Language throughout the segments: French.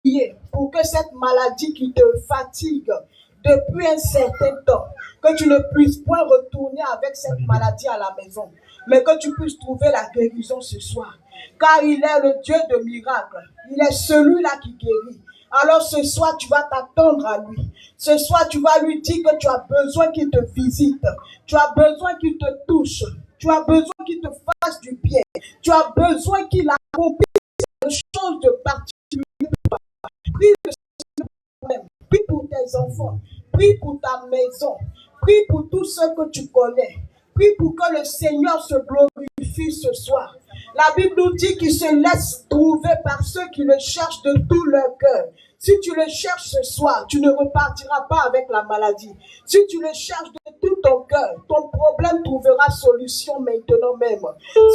prier pour que cette maladie qui te fatigue depuis un certain temps, que tu ne puisses point retourner avec cette maladie à la maison, mais que tu puisses trouver la guérison ce soir. Car il est le Dieu de miracles. Il est celui-là qui guérit. Alors ce soir, tu vas t'attendre à lui. Ce soir, tu vas lui dire que tu as besoin qu'il te visite. Tu as besoin qu'il te touche. Tu as besoin qu'il te fasse du bien. Tu as besoin qu'il accomplisse quelque chose de particulier. Prie le Seigneur pour toi-même. Prie pour tes enfants. Prie pour ta maison. Prie pour tous ceux que tu connais. Prie pour que le Seigneur se glorifie ce soir. La Bible nous dit qu'il se laisse trouver par ceux qui le cherchent de tout leur cœur. Si tu le cherches ce soir, tu ne repartiras pas avec la maladie. Si tu le cherches de tout ton cœur, ton problème trouvera solution maintenant même.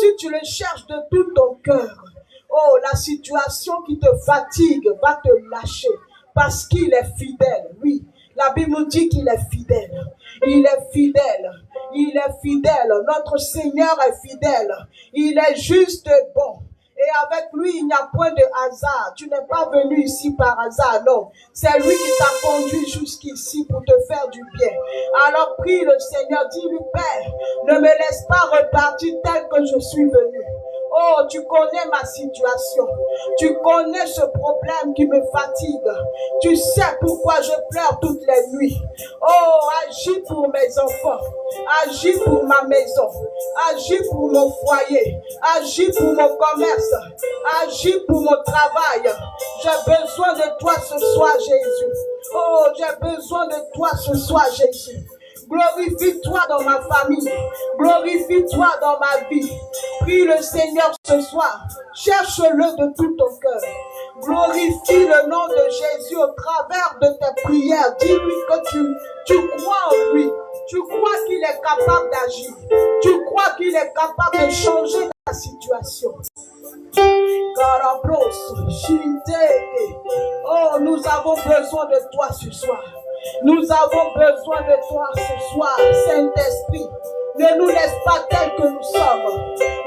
Si tu le cherches de tout ton cœur, oh, la situation qui te fatigue va te lâcher parce qu'il est fidèle. Oui, la Bible nous dit qu'il est fidèle. Il est fidèle. Il est fidèle. Notre Seigneur est fidèle. Il est juste et bon. Et avec lui, il n'y a point de hasard. Tu n'es pas venu ici par hasard, non. C'est lui qui t'a conduit jusqu'ici pour te faire du bien. Alors prie le Seigneur, dis-lui, Père, ne me laisse pas repartir tel que je suis venu. Oh, tu connais ma situation. Tu connais ce problème qui me fatigue. Tu sais pourquoi je pleure toutes les nuits. Oh, agis pour mes enfants. Agis pour ma maison. Agis pour mon foyer. Agis pour mon commerce. Agis pour mon travail. J'ai besoin de toi ce soir, Jésus. Oh, j'ai besoin de toi ce soir, Jésus. Glorifie-toi dans ma famille. Glorifie-toi dans ma vie. Prie le Seigneur ce soir. Cherche-le de tout ton cœur. Glorifie le nom de Jésus au travers de tes prières. Dis-lui que tu crois en lui. Tu crois qu'il est capable d'agir. Tu crois qu'il est capable de changer ta situation. Oh, nous avons besoin de toi ce soir. Nous avons besoin de toi ce soir, Saint-Esprit. Ne nous laisse pas tels que nous sommes.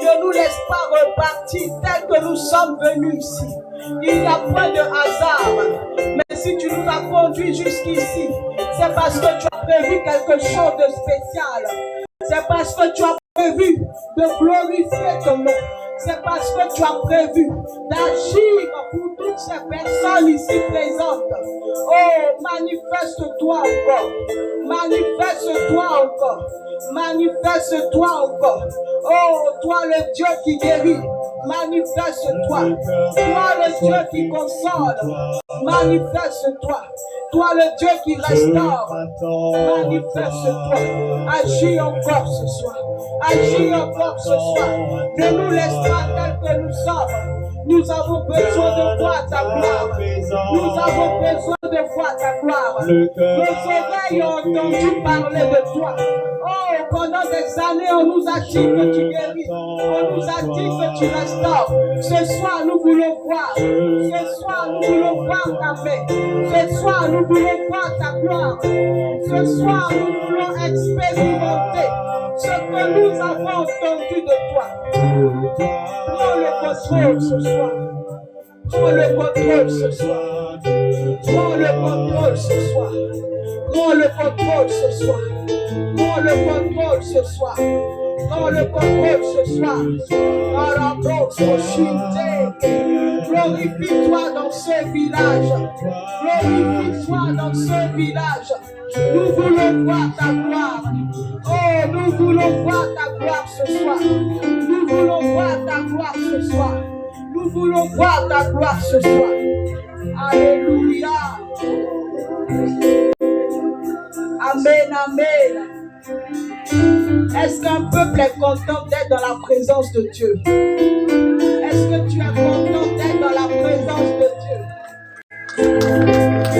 Ne nous laisse pas repartir tels que nous sommes venus ici. Il n'y a pas de hasard. Mais si tu nous as conduits jusqu'ici, c'est parce que tu as prévu quelque chose de spécial. C'est parce que tu as prévu de glorifier ton nom. C'est parce que tu as prévu d'agir pour toutes ces personnes ici présentes. Oh, manifeste-toi encore. Manifeste-toi encore. Manifeste-toi encore. Oh, toi le Dieu qui guérit. Manifeste-toi. Toi le Dieu qui console. Manifeste-toi. Toi le Dieu qui restaure. Manifeste-toi. Agis encore ce soir. Agis encore ce soir. Ne nous laisse pas tels que nous sommes. Nous avons besoin de voir ta gloire. Nous avons besoin de voir ta gloire. Nos oreilles ont entendu parler de toi. Oh, pendant des années, on nous a dit que tu guéris. On nous a dit que tu restaures. Ce soir, nous voulons voir. Ce soir, nous voulons voir ta main. Ce soir, nous voulons voir ta gloire. Ce soir, nous voulons expérimenter ce que nous avons entendu de toi. Prends le contrôle ce soir. Prends le contrôle ce soir. Prends le contrôle ce soir. Prends le contrôle ce soir. Prends le contrôle ce soir. Prends le contrôle ce soir. Glorifie-toi dans ce village. Glorifie-toi dans ce village. Nous voulons voir ta gloire. Oh, nous voulons voir ta gloire ce soir. Nous voulons voir ta gloire ce soir. Nous voulons voir ta gloire ce soir. Alléluia. Amen, amen. Est-ce qu'un peuple est content d'être dans la présence de Dieu? Est-ce que tu es content d'être dans la présence de Dieu?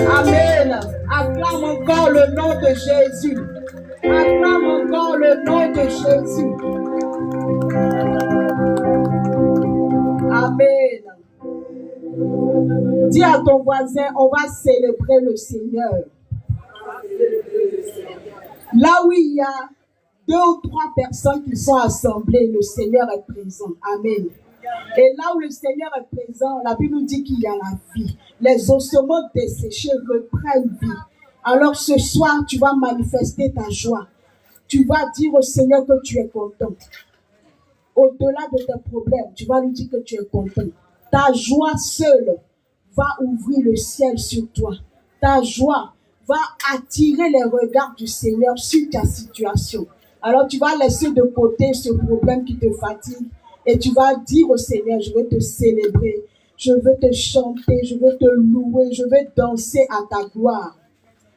Amen. Acclame encore le nom de Jésus. Acclame encore le nom de Jésus. Amen. Dis à ton voisin, on va célébrer le Seigneur. Là où il y a 2 ou 3 personnes qui sont assemblées, le Seigneur est présent. Amen. Et là où le Seigneur est présent, la Bible nous dit qu'il y a la vie. Les ossements desséchés reprennent vie. Alors ce soir, tu vas manifester ta joie. Tu vas dire au Seigneur que tu es content. Au-delà de tes problèmes, tu vas lui dire que tu es content. Ta joie seule va ouvrir le ciel sur toi. Ta joie va attirer les regards du Seigneur sur ta situation. Alors tu vas laisser de côté ce problème qui te fatigue et tu vas dire au Seigneur, je veux te célébrer, je veux te chanter, je veux te louer, je veux danser à ta gloire.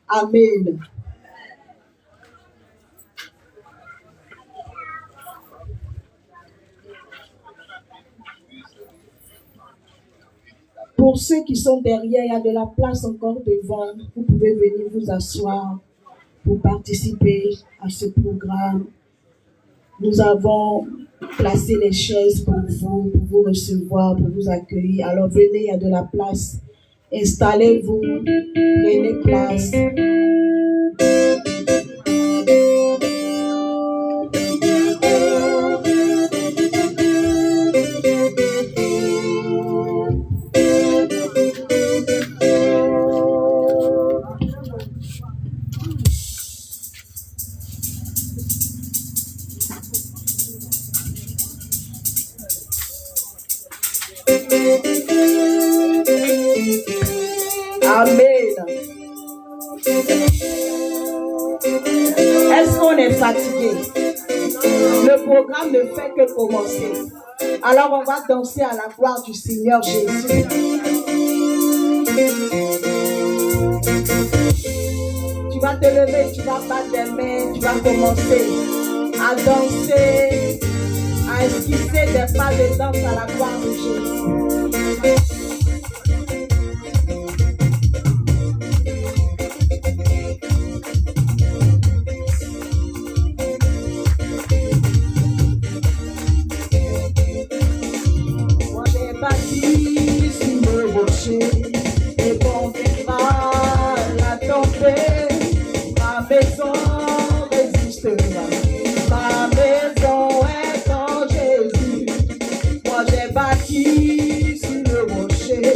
Amen. Pour ceux qui sont derrière, il y a de la place encore devant. Vous pouvez venir vous asseoir pour participer à ce programme. Nous avons placé les chaises pour vous recevoir, pour vous accueillir. Alors venez, il y a de la place. Installez-vous, prenez place. Amen. Est-ce qu'on est fatigué? Le programme ne fait que commencer. Alors on va danser à la gloire du Seigneur Jésus. Tu vas te lever, tu vas battre des mains, tu vas commencer à danser, à esquisser des pas de danse à la gloire de Jésus. Et bon vivra la tempête, ma maison résistera. Ma maison est en Jésus. Moi j'ai bâti sur le rocher.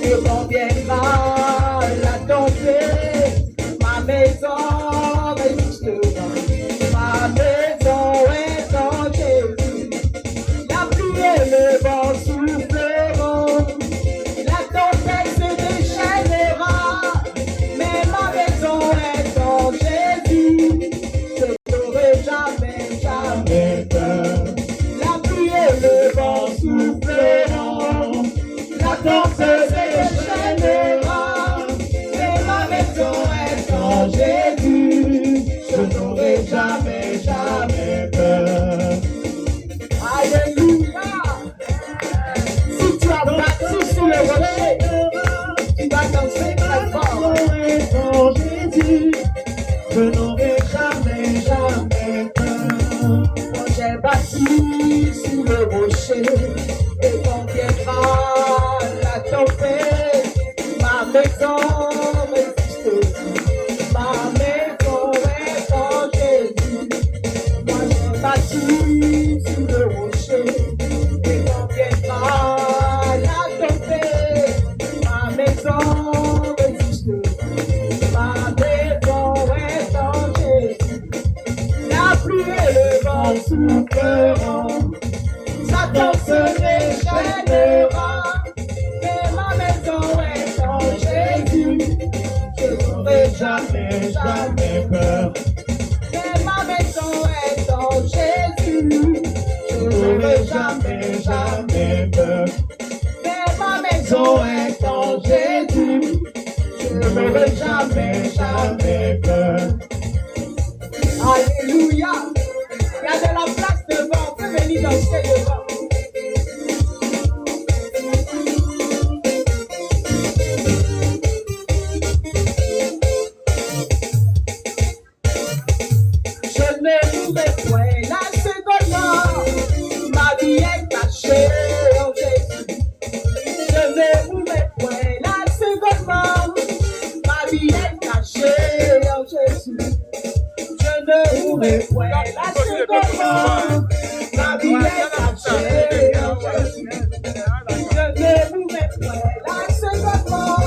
Et bon viendra la tempête, ma maison résistera. Ma maison est en Jésus. La pluie et le vent souffleront. Jamais peur. Alléluia. Si tu as battu sur le rocher, tu vas danser très fort. En Jésus, je n'aurai jamais peur. Quand j'ai battu sur le rocher, et quand viendra la tempête, ma maison résistera. Ma maison est en Jésus. Moi j'ai battu sur le rocher. Et quand viendra la tempête, ma maison résistera. Ma maison est en Jésus. La pluie et le vent souffleront. Satan se déchaînera. Mais ma maison est en Jésus. Je n'aurai jamais peur. Mais ma maison est en Jésus. Je n'aurai jamais peur. Mais ma maison est en Jésus. Je n'aurai jamais peur. Alléluia. Il y a de la place devant. On peut venir danser devant. En Jésus. Je ne vous mets point la seconde mort. Ma vie est cachée en Jésus. Je ne vous mets point la seconde mort. Ma vie est cachée en Jésus. Je ne vous mets point la seconde mort.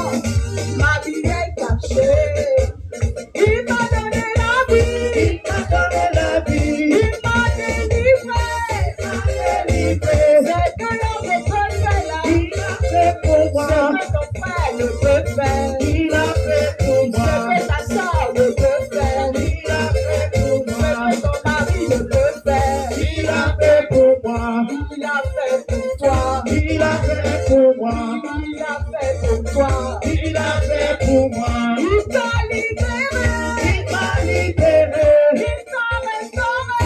ne peut faire. Il a fait pour Ce moi. que ta soeur ne peut faire. Il a fait pour Ce moi. que ton mari ne peut faire. Il a fait pour moi. Il a fait pour toi. Il a fait pour moi. Il a fait pour toi. Il a fait pour moi. Il t'a libéré. Il m'a libéré. Il t'a restauré.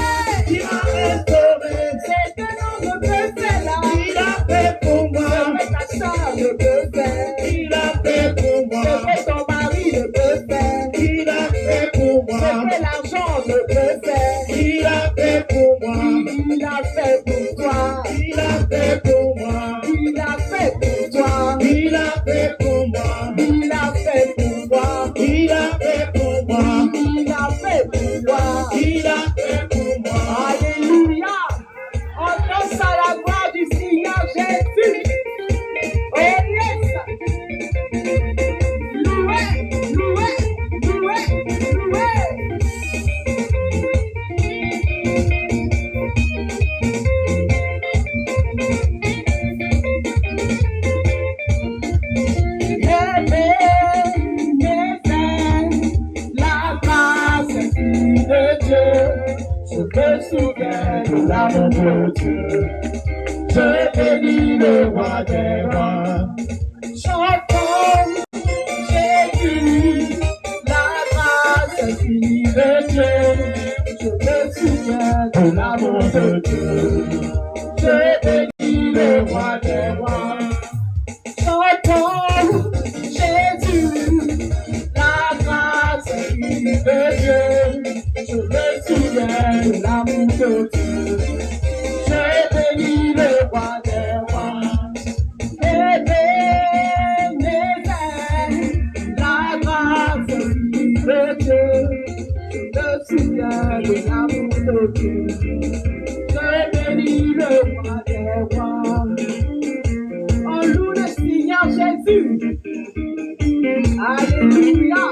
Il m'a restauré. C'est que l'on ne peut faire là. Il a fait pour moi. Ce que ta soeur ne peut faire. Il a fait pour Ce moi. que ton mari ne peut faire. Il a fait pour Ce moi. que l'argent ne peut faire. Il a fait pour moi. Il a fait pour toi. Il a fait pour moi. Il a fait pour toi. Il a fait pour moi. Il a fait pour toi. Il a fait pour moi. Il a fait pour toi. Il a fait pour moi. Alléluia. On danse à la gloire du Seigneur Jésus. Oh yes. Loué, loué, loué, loué. La grâce infinie de Dieu, je me souviens de l'amour de Dieu. Je bénis le roi des rois. Chantons Jésus, la grâce infinie de Dieu. Je me souviens de l'amour de Dieu. Je bénis le roi des rois. Chantons Jésus, la grâce infinie de Dieu. Je me souviens de l'amour de Dieu. Je bénis le roi des rois. Ébenezer, la grâce infinie de Dieu. Je me souviens de l'amour de Dieu. Je bénis le roi des rois. On loue le Seigneur Jésus. Alléluia.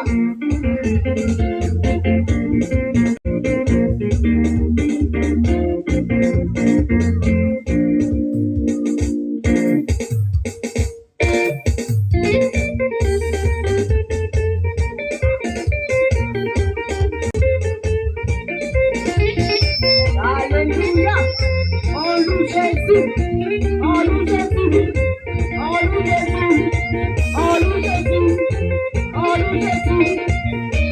Alléluia. On loue Jésus. On loue Jésus. On loue Jésus. On loue Jésus. On loue Jésus.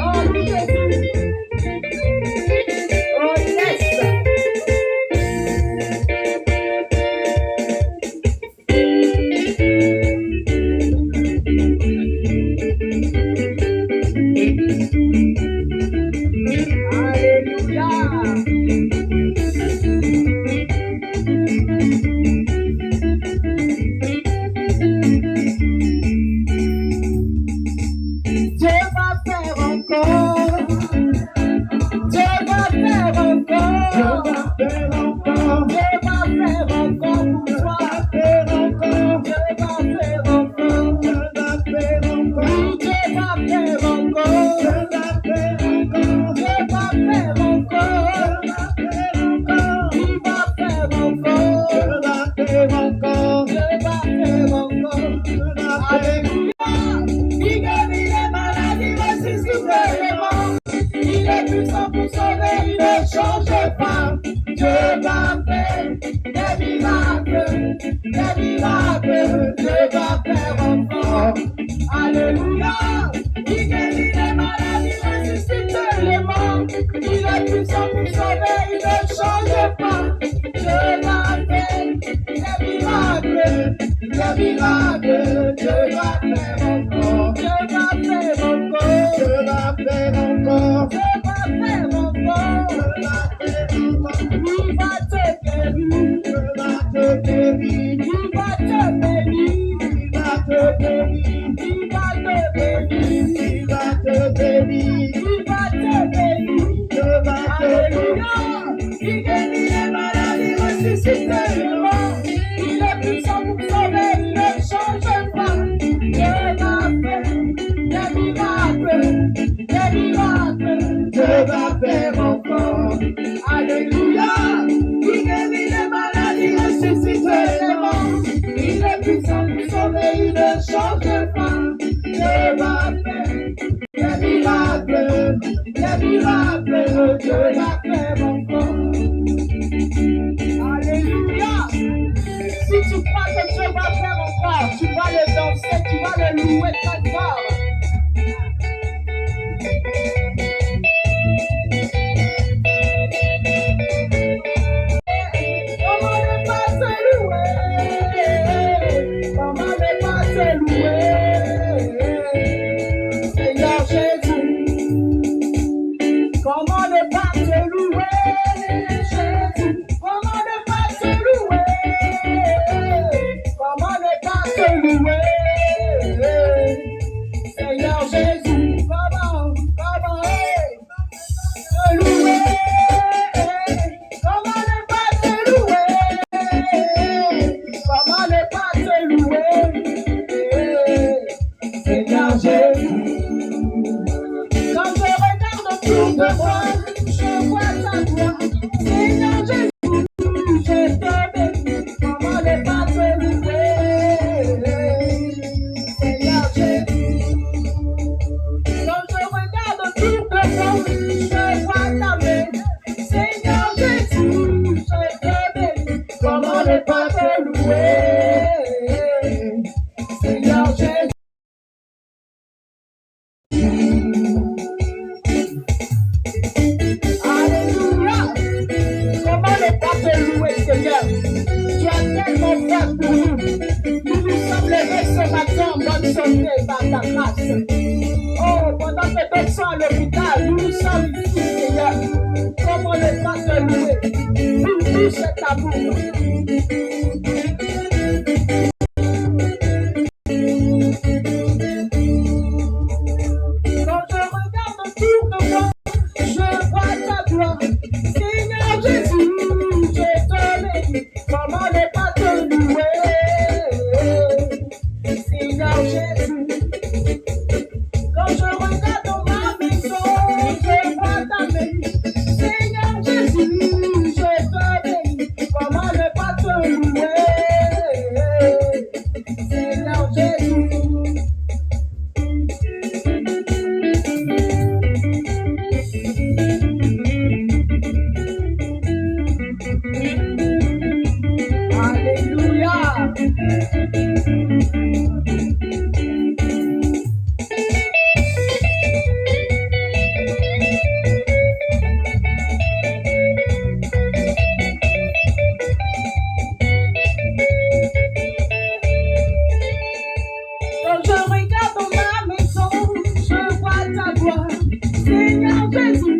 On loue Jésus. Oh yes. Dieu va faire encore. Dieu va faire encore. Faire encore. Dieu va faire encore pour toi. Faire encore. Dieu va faire encore. Faire encore. Oui, Dieu va faire encore. Faire encore. Dieu va faire encore. Il va faire encore. Faire encore. Dieu va faire encore. Alléluia. Il guérit les maladies, ressuscite les morts. Il est puissant pour sauver, il ne change pas. Dieu va faire des miracles, des miracles. Dieu va faire encore. Alléluia. Il guérit les maladies, ressuscite les morts. Il est puissant pour sauver, il ne change pas. Dieu va faire des miracles, des miracles. Dieu va faire encore. Dieu va faire encore. Dieu va faire encore. Dieu va faire encore. Il va te guérir. Dieu va te guérir. Il va te bénir. Il va te bénir. Il va te bénir. Il va te bénir. Il va te bénir. Dieu va te Alléluia. Il guérit les maladies, ressuscite les morts. Il est puissant pour sauver, il ne change pas. Dieu va Dieu va faire encore. Alléluia. Si tu crois que Dieu va faire encore, tu vas le danser, tu vas le louer très fort. Comment ne pas te louer? Comment ne pas te louer? Seigneur Jésus. Comment ne pas te louer, Jésus? Comment ne pas te louer? Comment ne pas te louer? Seigneur Jésus, comment te louer? Comment ne pas te louer? Comment ne pas te louer? Seigneur Jésus. Quand je regarde autour de moi, je vois ta gloire. Seigneur Jésus, je te bénis. Comment ne pas te louer? Seigneur Jésus. Quand je regarde autour de moi, je vois ta main. Seigneur Jésus, je te bénis. Comment ne pas te louer? Seigneur Jésus. Alléluia. Comment ne pas te louer, Seigneur? Tu as tellement fait pour nous. Nous nous sommes levés ce matin en bonne santé par ta grâce. Oh, pendant que d'autres sont à l'hôpital, nous nous sommes ici, Seigneur. Comment ne pas te louer? Pour tout cet amour. Quand je regarde autour de moi, je vois ta gloire. Seigneur Jésus, je te bénis. Comment ne pas te louer? Seigneur Jésus. Quand je regarde dans ma maison, je vois ta main. Seigneur Jésus, je te bénis. Comment ne pas te louer? Seigneur Jésus. Alléluia. Quand je regarde dans ma maison, je vois ta gloire. Seigneur Jésus,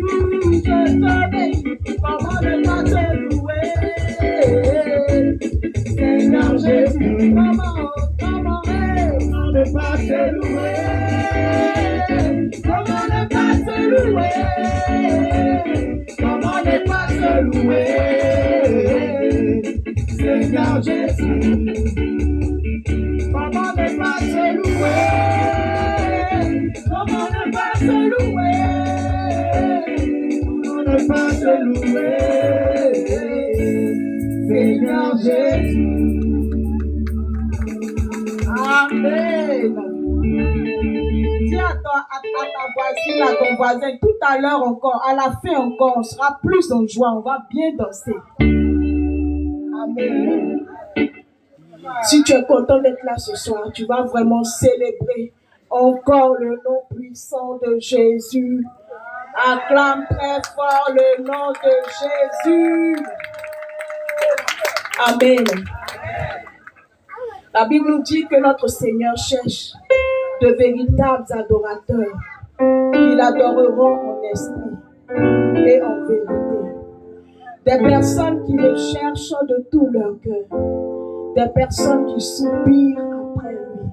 je te bénis. Comment ne pas te louer? Seigneur Jésus, comment ne pas te louer? Comment ne pas te louer? Comment ne pas te louer? Seigneur Jésus. Comment ne pas te louer? Comment ne pas te louer? Comment ne pas te louer? Seigneur Jésus. Amen. Dis à ta voisine, à ton voisin, tout à l'heure encore, à la fin encore, on sera plus en joie, on va bien danser. Amen. Si tu es content d'être là ce soir, tu vas vraiment célébrer encore le nom puissant de Jésus. Acclame très fort le nom de Jésus. Amen. La Bible nous dit que notre Seigneur cherche de véritables adorateurs qui l'adoreront en esprit et en vérité. Des personnes qui le cherchent de tout leur cœur. Des personnes qui soupirent après lui.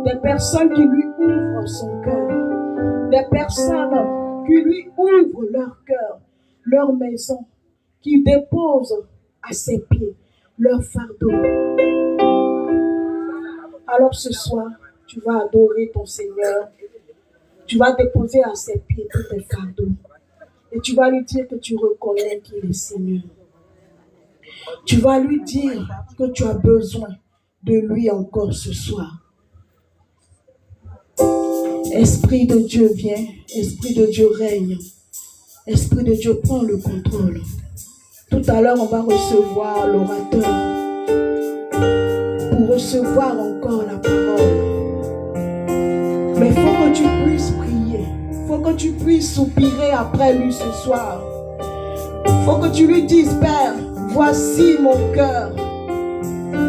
Des personnes qui lui ouvrent son cœur. Des personnes qui lui ouvrent leur cœur, leur maison, qui déposent à ses pieds leur fardeau. Alors ce soir, tu vas adorer ton Seigneur. Tu vas déposer à ses pieds tous tes fardeaux. Et tu vas lui dire que tu reconnais qu'il est Seigneur. Tu vas lui dire que tu as besoin de lui encore ce soir. Esprit de Dieu vient, Esprit de Dieu règne, Esprit de Dieu prend le contrôle. Tout à l'heure, on va recevoir l'orateur pour recevoir encore la parole. Mais il faut que tu puisses prier, il faut que tu puisses soupirer après lui ce soir. Il faut que tu lui dises, Père, voici mon cœur.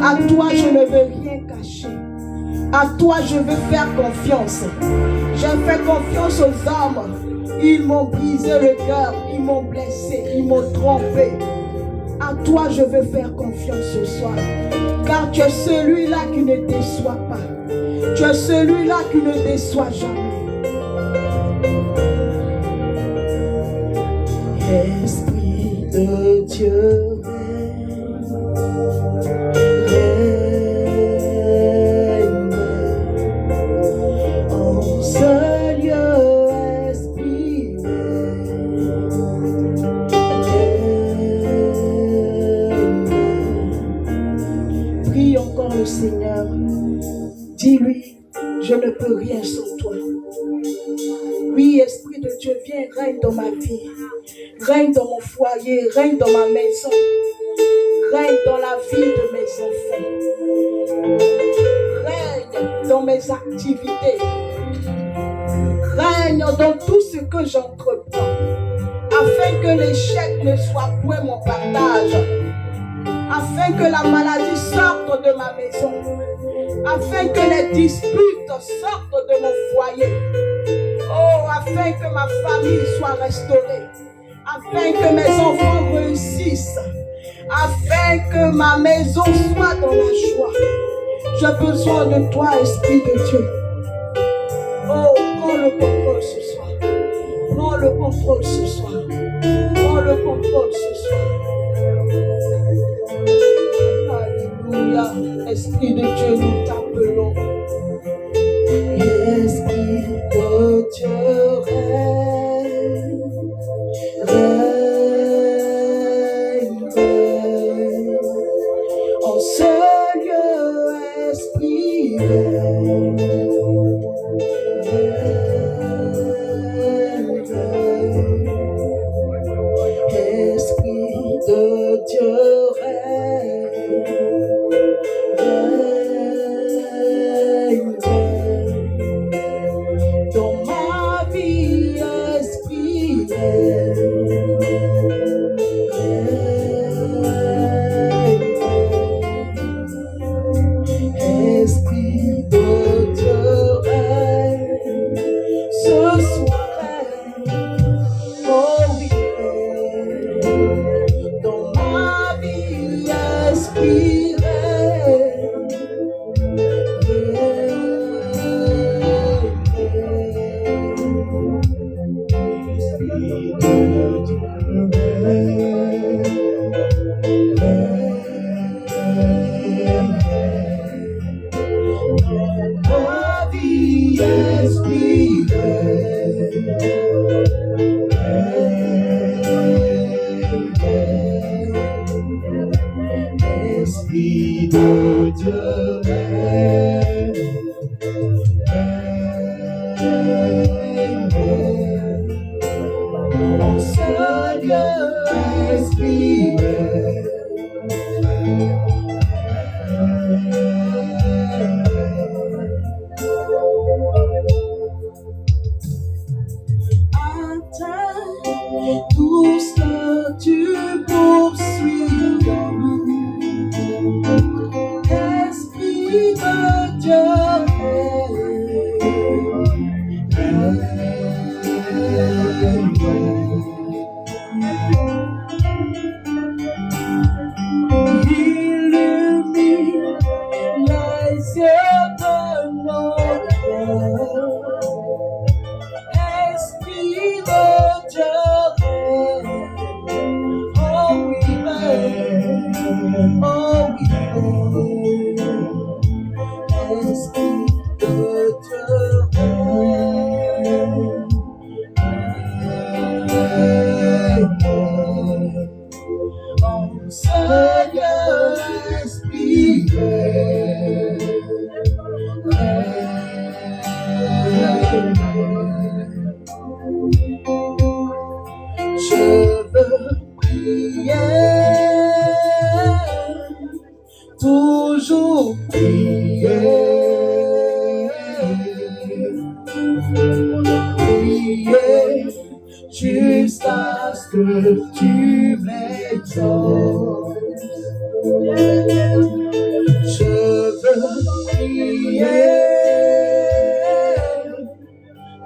À toi, je ne veux rien cacher. À toi, je veux faire confiance. J'ai fait confiance aux hommes. Ils m'ont brisé le cœur, ils m'ont blessé, ils m'ont trompé. À toi, je veux faire confiance ce soir. Car tu es celui-là qui ne déçoit pas. Tu es celui-là qui ne déçoit jamais. Esprit de Dieu. Seigneur, dis-lui, je ne peux rien sans toi. Oui, Esprit de Dieu, viens, règne dans ma vie, règne dans mon foyer, règne dans ma maison, règne dans la vie de mes enfants, règne dans mes activités, règne dans tout ce que j'entreprends, afin que l'échec ne soit point mon partage, afin que la maladie sorte de ma maison, afin que les disputes sortent de mon foyer, oh, afin que ma famille soit restaurée, afin que mes enfants réussissent, afin que ma maison soit dans la joie. J'ai besoin de toi, Esprit de Dieu. Oh, prends le contrôle ce soir. Prends le contrôle ce soir. Prends le contrôle ce soir. Alléluia. Esprit de Dieu, nous t'appelons. Esprit de Dieu, règne, règne, en ce lieu, Esprit, règne, Esprit de Dieu, prier jusqu'à ce que tu m'exauces. Je veux prier,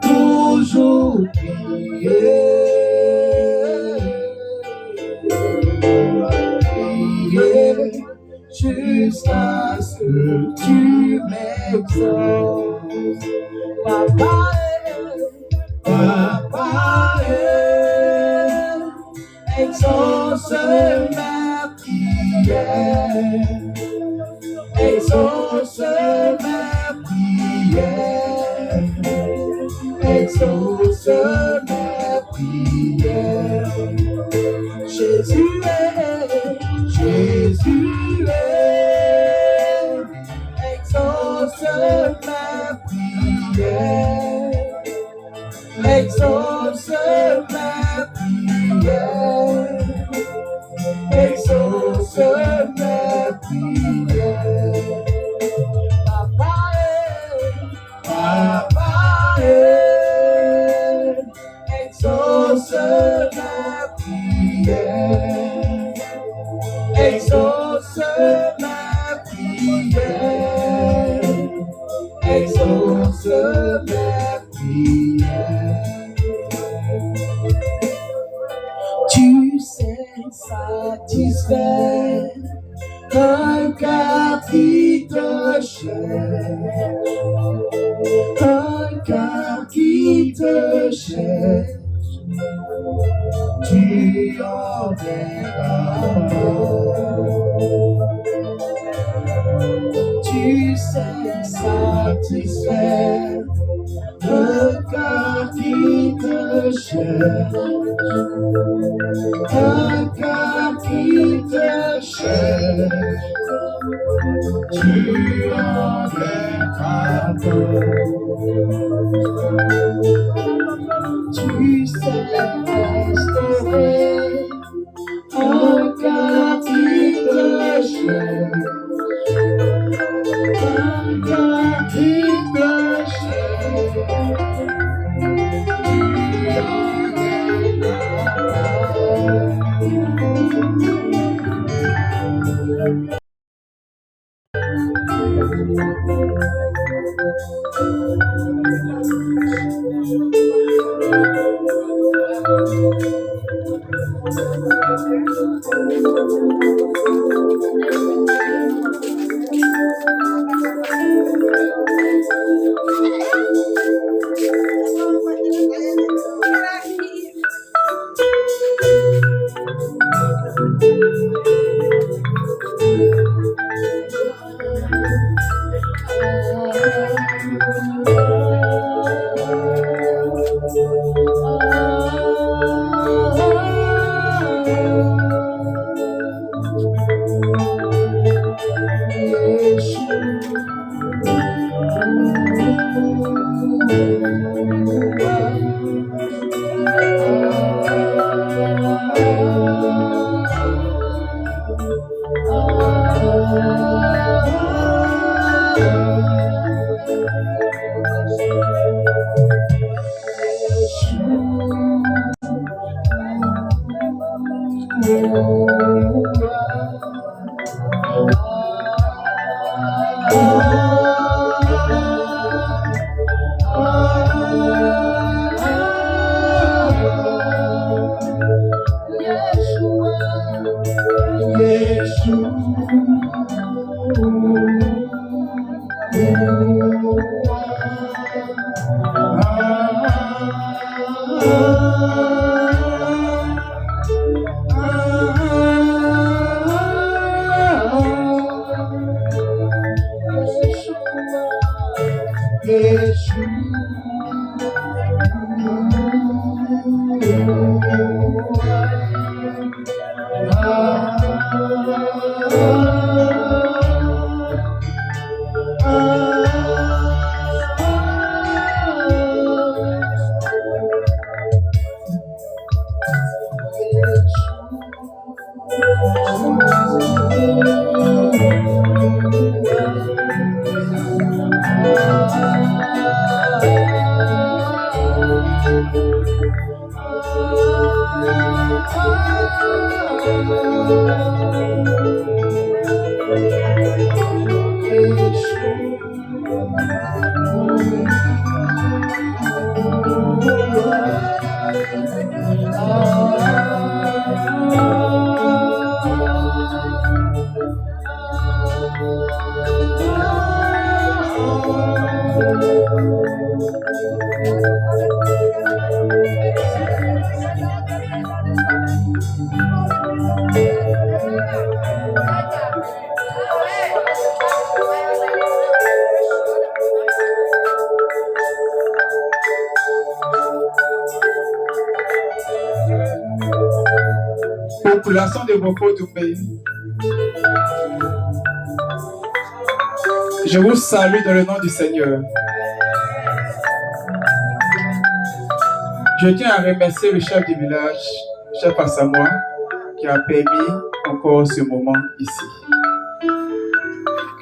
toujours prier, prier jusqu'à ce que tu m'exauces. Papa, exauce ma prière, exauce ma prière, exauce ma prière. Jésus est, exauce ma prière, exauce ma prière, exauce ma prière. Papa exauce ma prière, exauce ma prière, exauce ma prière. Tu sais satisfaire un cœur qui te cherche, un cœur qui te cherche. Tu en es capable. Tu sais satisfaire un cœur qui te cherche, un cœur qui te cherche. Tu en es capable. Tu sais restaurer un cœur qui te cherche, un cœur qui te cherche. Tu en es capable. Population de Bofo-Doumbé, je vous salue dans le nom du Seigneur. Je tiens à remercier le chef du village, chef Assamoah, qui a permis encore ce moment ici.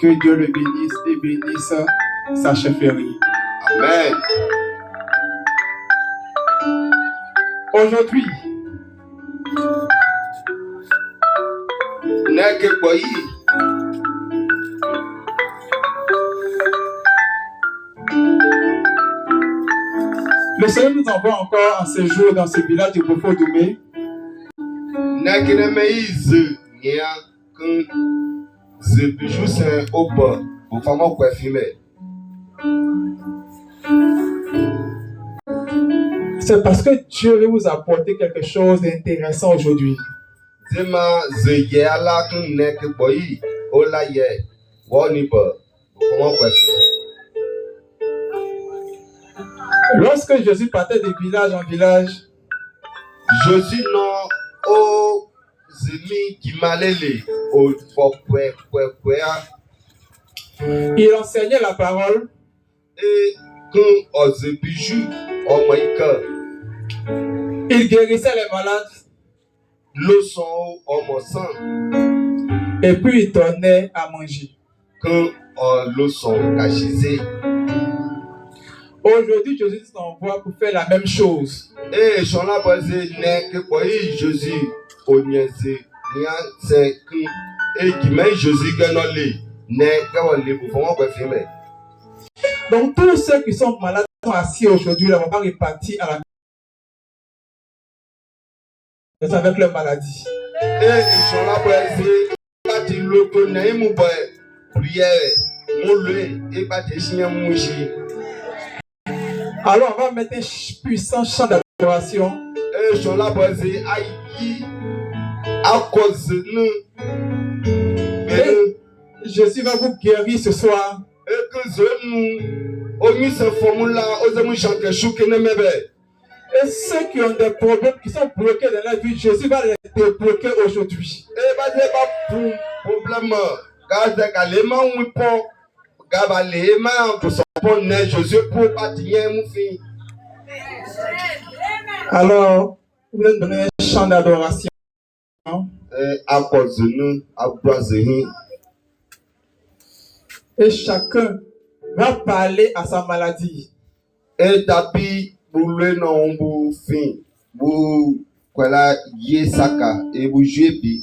Que Dieu le bénisse et bénisse sa chefferie. Amen. Aujourd'hui, le Seigneur nous envoie encore en séjour dans ce village de Bofo-Doumbé. C'est parce que Dieu veut vous apporter quelque chose d'intéressant aujourd'hui. Lorsque Jésus partait de village en village, Jésus non au zemi qui malele au il enseignait la parole et quand on biju au maïka il guérissait les malades le son au mosan et puis il donnait à manger. Quand on le son cachisé. Aujourd'hui, Jésus t'envoie pour faire la même chose. Et j'en ai basé n'est que quoi Jésus au niaise nia c'est et qui met Jésus ganolé n'est qu'à les pour faire filmer. Donc tous ceux qui sont malades sont assis aujourd'hui, là, on va répartir à la maison avec leur maladie. Et j'en ai basé pas de l'autonomie mon prière mon le et pas de signer mon chi. Alors on va mettre un puissant chant d'adoration. Et je l'ai basé à qui à cause de nous. Jésus va vous guérir ce soir. Et que nous, au mis ce formule-là, aux amis chanter chouke ne me be. Et ceux qui ont des problèmes, qui sont bloqués dans la vie, Jésus va les débloquer aujourd'hui. Et pas de problème. Car les mains ou pas, car les mains pour son bon nez, Jésus pour partir mon fils. Alors, vous allez donner un chant d'adoration. À cause de nous, à cause de nous. Et chacun va parler à sa maladie. Et tapi boule non bu fin bu kwala yesaka et bu jebi.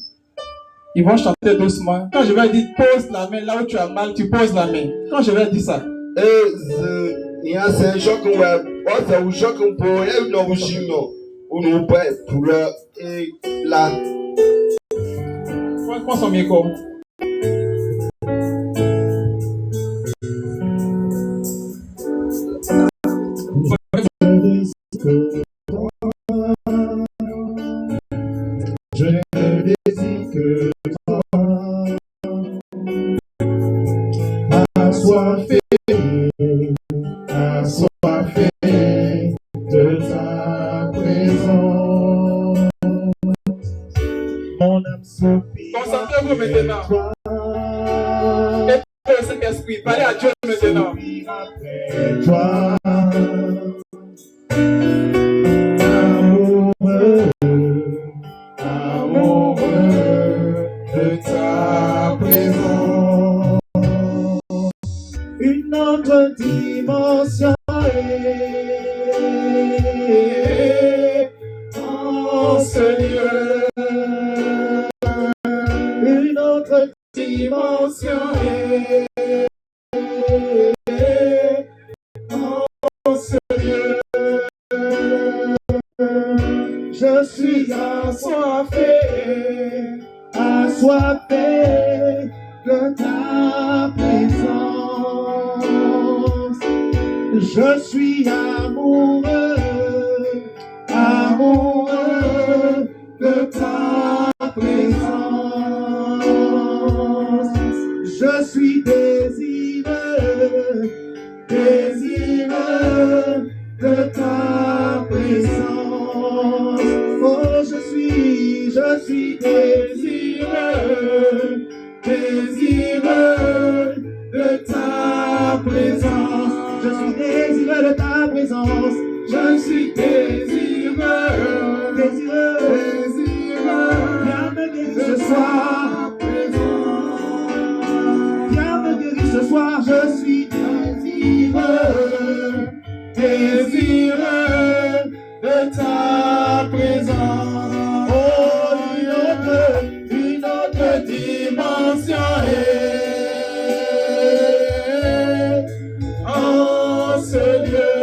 Ils vont chanter doucement. Quand je vais dire pose la main là où tu as mal, tu poses la main. Quand je vais dire ça. Et il y a un choc où on a un choc pour et non chino ou nous pas pour et là. Prends son micro. Je ne désire que toi, assoiffé de ta présence. Mon âme soupire. Concentrez-vous maintenant. Et pour le Saint-Esprit, parlez à Dieu maintenant. Après toi. De ta présence, une autre dimension est en ce lieu. Je suis assoiffé de ta présence. Je suis amoureux de ta présence. Je suis désireux de ta présence. Oh, je suis désireux de ta présence. Je suis désireux de ta présence. Je suis désireux. Viens me guérir ce soir. Viens me guérir ce soir. Je suis désireux de ta présence. Oh, une autre dimension est en ce lieu.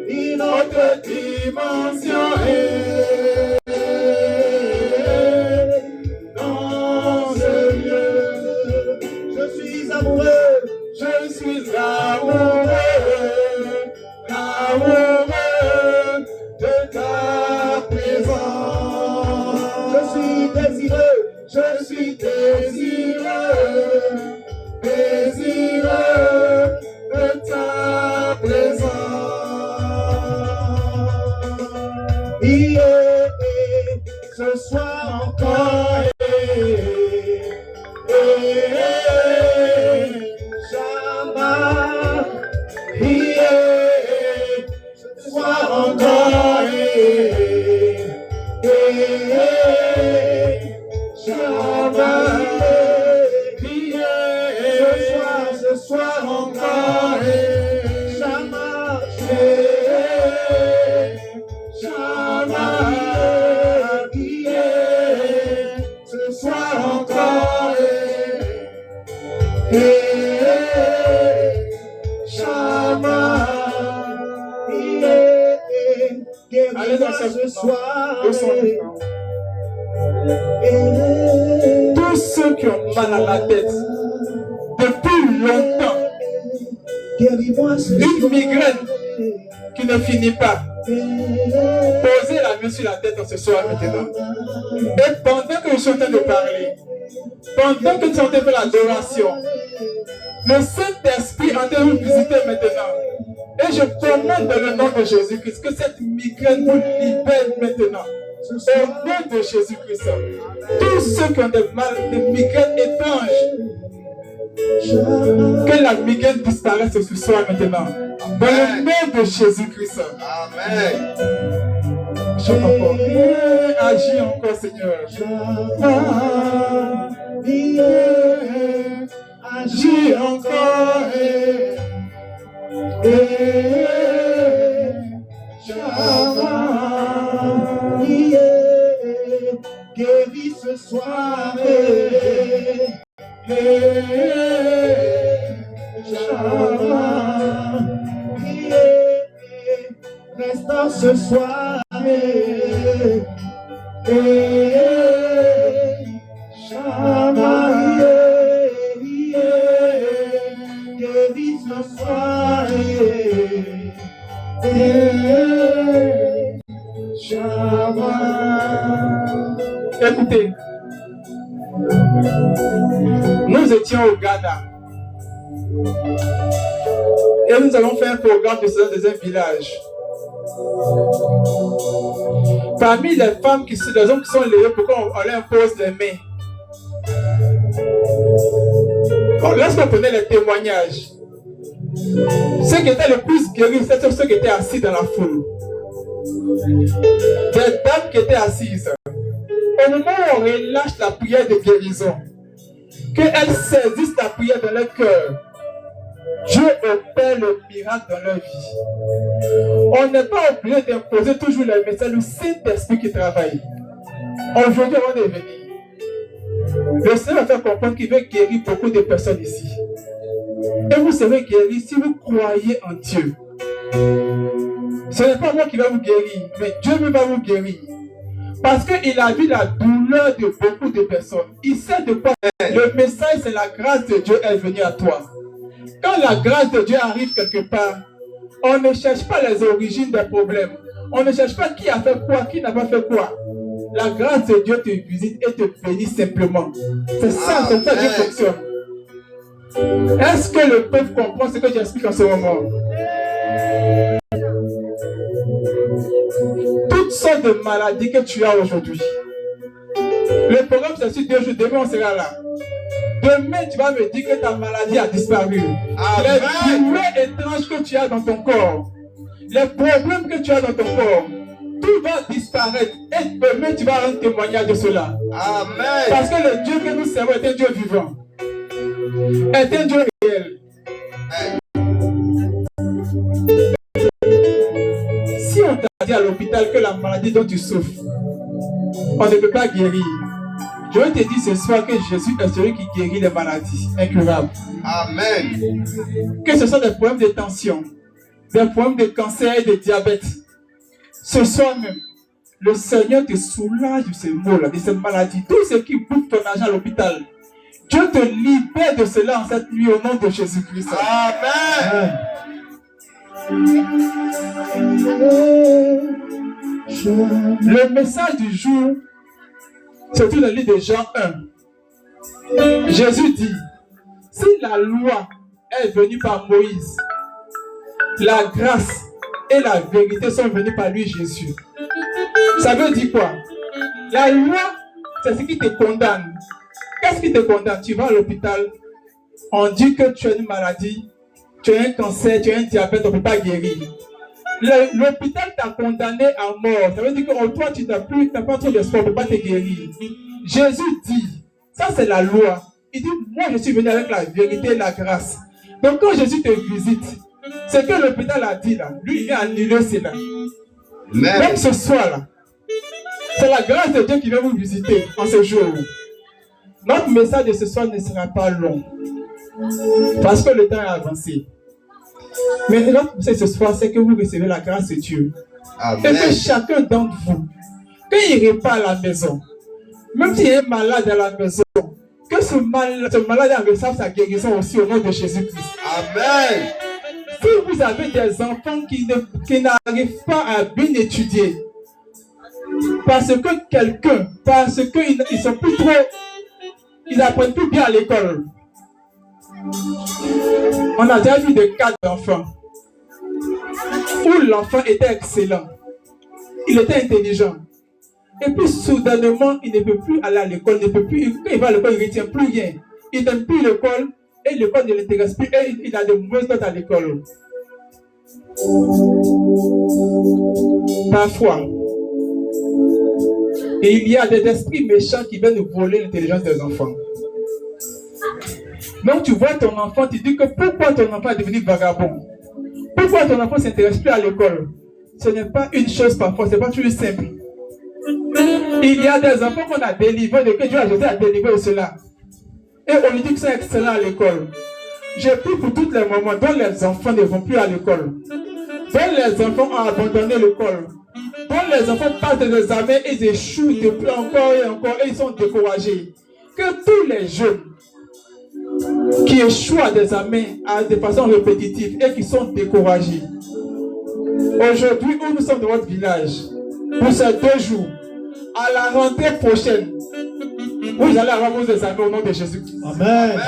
Une autre dimension est dans ce lieu. Je suis amoureux de ta présence. Je suis désireux de ta présence. Ce soir encore, Shabbat, ce soir encore, Shabbat, ce soir encore, Shabbat, ce soir encore, Allez dans ce soir. Tous ceux qui ont mal à la tête depuis longtemps, une migraine qui ne finit pas, posez la main sur la tête ce soir maintenant. Et pendant que je suis en train de parler, pendant que nous sommes en train de faire l'adoration, le Saint-Esprit est en train de vous visiter maintenant. Et je commande dans le nom de Jésus-Christ que cette migraine vous libère maintenant. Au nom de Jésus-Christ. Tous ceux qui ont des migraines étranges, que la migraine disparaisse ce soir maintenant. Dans le nom de Jésus-Christ. Amen. Je comprends. Agis encore, Seigneur. Agis encore. Guéris ce soir. Restaure ce soir. Guéris ce soir. Écoutez, nous étions au Ghana et nous avons fait un programme de saison dans un village. Parmi les femmes les hommes qui sont levés, pourquoi on leur impose les mains? Lorsqu'on prenait les témoignages, ceux qui étaient le plus guéris, c'était ceux qui étaient assis dans la foule. Des dames qui étaient assises. Au moment où on relâche la prière de guérison, qu'elles saisissent la prière dans leur cœur, Dieu opère le miracle dans leur vie. On n'est pas obligé d'imposer toujours les messages, c'est le Saint-Esprit qui travaille. Aujourd'hui, avant de venir, le Seigneur va faire comprendre qu'il veut guérir beaucoup de personnes ici. Et vous serez guéris si vous croyez en Dieu. Ce n'est pas moi qui vais vous guérir, mais Dieu me va vous guérir. Parce qu'il a vu la douleur de beaucoup de personnes. Il sait de quoi. Le message, c'est la grâce de Dieu est venue à toi. Quand la grâce de Dieu arrive quelque part, on ne cherche pas les origines des problèmes. On ne cherche pas qui a fait quoi, qui n'a pas fait quoi. La grâce de Dieu te visite et te bénit simplement. C'est ça, c'est ça que Dieu fonctionne. Est-ce que le peuple comprend ce que j'explique en ce moment? Toutes sortes de maladies que tu as aujourd'hui. Le programme, c'est sur 2 jours. Demain, on sera là. Demain, tu vas me dire que ta maladie a disparu. Les douleurs étranges que tu as dans ton corps, les problèmes que tu as dans ton corps, tout va disparaître. Et demain, tu vas rendre témoignage de cela. Amen. Parce que le Dieu que nous servons est un Dieu vivant. Est un Dieu réel. Si on t'a dit à l'hôpital que la maladie dont tu souffres, on ne peut pas guérir. Je te dis ce soir que Jésus est celui qui guérit les maladies incurables. Amen. Que ce soit des problèmes de tension, des problèmes de cancer et de diabète. Ce soir même, le Seigneur te soulage de ces maux-là, de ces maladies. Tout ce qui bouffe ton argent à l'hôpital, Dieu te libère de cela en cette nuit au nom de Jésus-Christ. Amen. Le message du jour, c'est tout le livre de Jean 1. Jésus dit, si la loi est venue par Moïse, la grâce et la vérité sont venues par lui, Jésus. Ça veut dire quoi? La loi, c'est ce qui te condamne. Qu'est-ce qui te condamne? Tu vas à l'hôpital, on dit que tu as une maladie, tu as un cancer, tu as un diabète, on ne peut pas guérir. L'hôpital t'a condamné à mort. Ça veut dire que toi, tu n'as pas trop d'espoir, on ne peut pas te guérir. Jésus dit, ça c'est la loi. Il dit, moi je suis venu avec la vérité et la grâce. Donc quand Jésus te visite, c'est que l'hôpital a dit là, lui il vient annuler cela. Même ce soir là, c'est la grâce de Dieu qui vient vous visiter en ce jour. Notre message de ce soir ne sera pas long. Parce que le temps est avancé. Mais notre message ce soir, c'est que vous recevez la grâce de Dieu. Amen. Et que chacun d'entre vous, quand il repart à la maison, même s'il est malade à la maison, que ce malade reçoive sa guérison aussi au nom de Jésus-Christ. Amen. Si vous avez des enfants qui n'arrivent pas à bien étudier, parce qu'ils sont plus trop, ils n'apprennent plus bien à l'école. On a déjà vu des cas d'enfants où l'enfant était excellent, il était intelligent, et puis soudainement il ne peut plus aller à l'école, quand il va à l'école il ne retient plus rien, il n'aime plus l'école et l'école ne l'intéresse plus et il a de mauvaises notes à l'école. Parfois, il y a des esprits méchants qui viennent nous voler l'intelligence des enfants. Donc tu vois ton enfant, tu dis que pourquoi ton enfant est devenu vagabond? Pourquoi ton enfant ne s'intéresse plus à l'école? Ce n'est pas une chose parfois, ce n'est pas toujours simple. Il y a des enfants qu'on a délivrés, que Dieu a jeté à délivrer de cela. Et on lui dit que c'est excellent à l'école. Je prie pour tous les moments dont les enfants ne vont plus à l'école, dont les enfants ont abandonné l'école, dont les enfants passent des examens et ils échouent depuis encore et encore et ils sont découragés. Que tous les jeunes qui échouent à des examens de façon répétitive et qui sont découragés, aujourd'hui où nous sommes dans votre village, pour ces 2 jours, à la rentrée prochaine, vous allez avoir vos examens au nom de Jésus. Amen.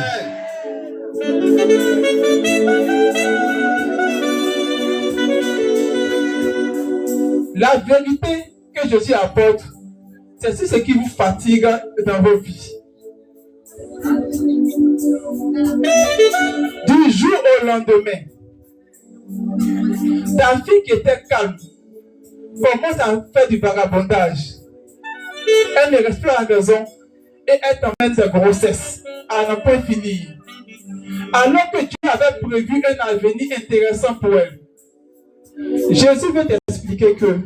La vérité que Jésus apporte, c'est ce qui vous fatigue dans vos vies. Du jour au lendemain, ta fille qui était calme commence à faire du vagabondage. Elle ne reste plus à la maison et elle t'emmène de grossesse à n'en point finir. Alors que Dieu avait prévu un avenir intéressant pour elle. Jésus veut t'expliquer que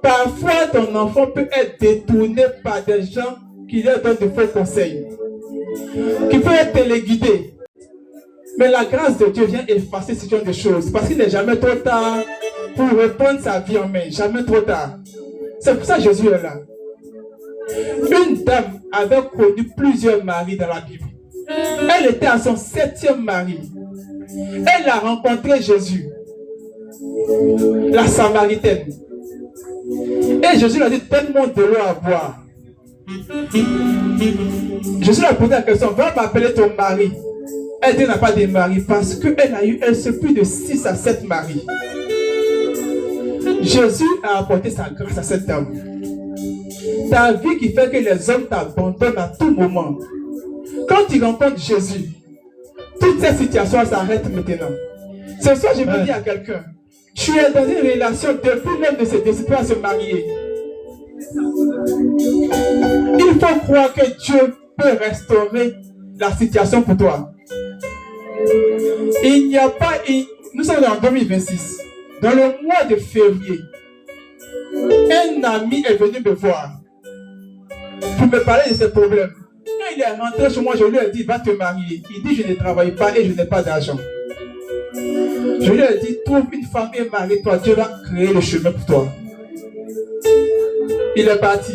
parfois ton enfant peut être détourné par des gens qui leur donnent de faux conseils, qui peuvent être téléguidés. Mais la grâce de Dieu vient effacer ce genre de choses parce qu'il n'est jamais trop tard pour reprendre sa vie en main. Jamais trop tard. C'est pour ça que Jésus est là. Une dame avait connu plusieurs maris dans la Bible. Elle était à son 7e mari. Elle a rencontré Jésus, la Samaritaine. Et Jésus lui a dit, donne-moi de l'eau à boire. Jésus lui a posé la question, va m'appeler ton mari. Elle dit, n'a pas de mari parce qu'elle a eu, elle se plus de 6 à 7 maris. Jésus a apporté sa grâce à cette dame. Ta vie qui fait que les hommes t'abandonnent à tout moment. Quand tu rencontres Jésus, toutes ces situations s'arrêtent maintenant. Ce soir, je veux dire à quelqu'un, tu es dans une relation depuis même de se décider à se marier. Il faut croire que Dieu peut restaurer la situation pour toi. Il n'y a pas... Nous sommes en 2026. Dans le mois de février, un ami est venu me voir pour me parler de ses problèmes. Quand il est rentré chez moi, je lui ai dit, va te marier. Il dit, je ne travaille pas et je n'ai pas d'argent. Je lui ai dit, trouve une femme et marie-toi. Dieu va créer le chemin pour toi. Il est parti.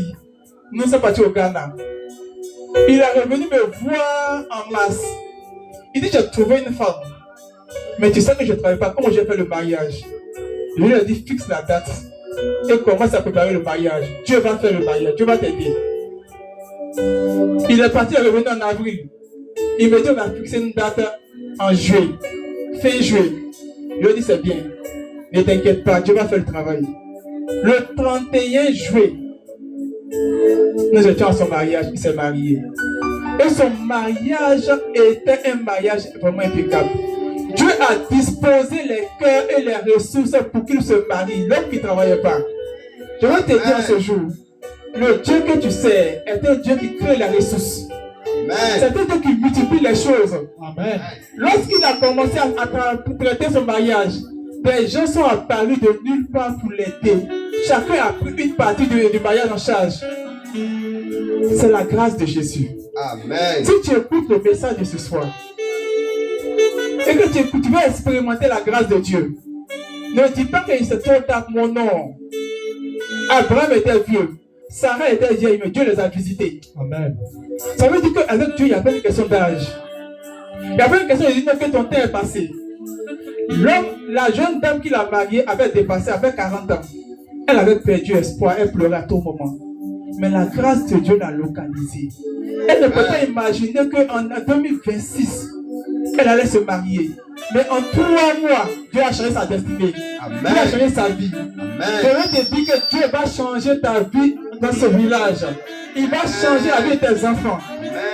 Nous sommes partis au Ghana. Il est revenu me voir en masse. Il dit, j'ai trouvé une femme. Mais tu sais que je ne travaille pas. Comment j'ai fait le mariage? Je lui ai dit, fixe la date. Et commence à préparer le mariage. Dieu va faire le mariage. Dieu va t'aider. Il est parti, il est revenu en avril. Il me dit, on a fixé une date en juillet. Fin juillet. Je lui ai dit, c'est bien. Ne t'inquiète pas, Dieu va faire le travail. Le 31 juillet, nous étions à son mariage, il s'est marié. Et son mariage était un mariage vraiment impeccable. Dieu a disposé les cœurs et les ressources pour qu'il se marie, l'homme qui ne travaillait pas. Je vais te dire ce jour, le Dieu que tu sais est un Dieu qui crée les ressources. C'est un Dieu qui multiplie les choses. Amen. Lorsqu'il a commencé à traiter son mariage, des gens sont apparus de nulle part pour l'aider. Chacun a pris une partie du mariage en charge. C'est la grâce de Jésus. Amen. Si tu écoutes le message de ce soir, et que tu vas expérimenter la grâce de Dieu, ne dis pas que c'est trop tard, mon nom. Abraham était vieux, Sarah était vieille, mais Dieu les a visités. Amen. Ça veut dire qu'avec Dieu, il n'y a pas une question d'âge. Il n'y a pas une question de dire que ton temps est passé. La jeune dame qui l'a mariée avait dépassé, avait 40 ans. Elle avait perdu espoir, elle pleurait à tout moment. Mais la grâce de Dieu l'a localisée. Elle ne peut pas imaginer qu'en 2026, elle allait se marier. Mais en 3 mois, Dieu a changé sa destinée. Amen. Dieu a changé sa vie. Amen. Je veux te dire que Dieu va changer ta vie dans ce village. Il va changer la vie de tes enfants.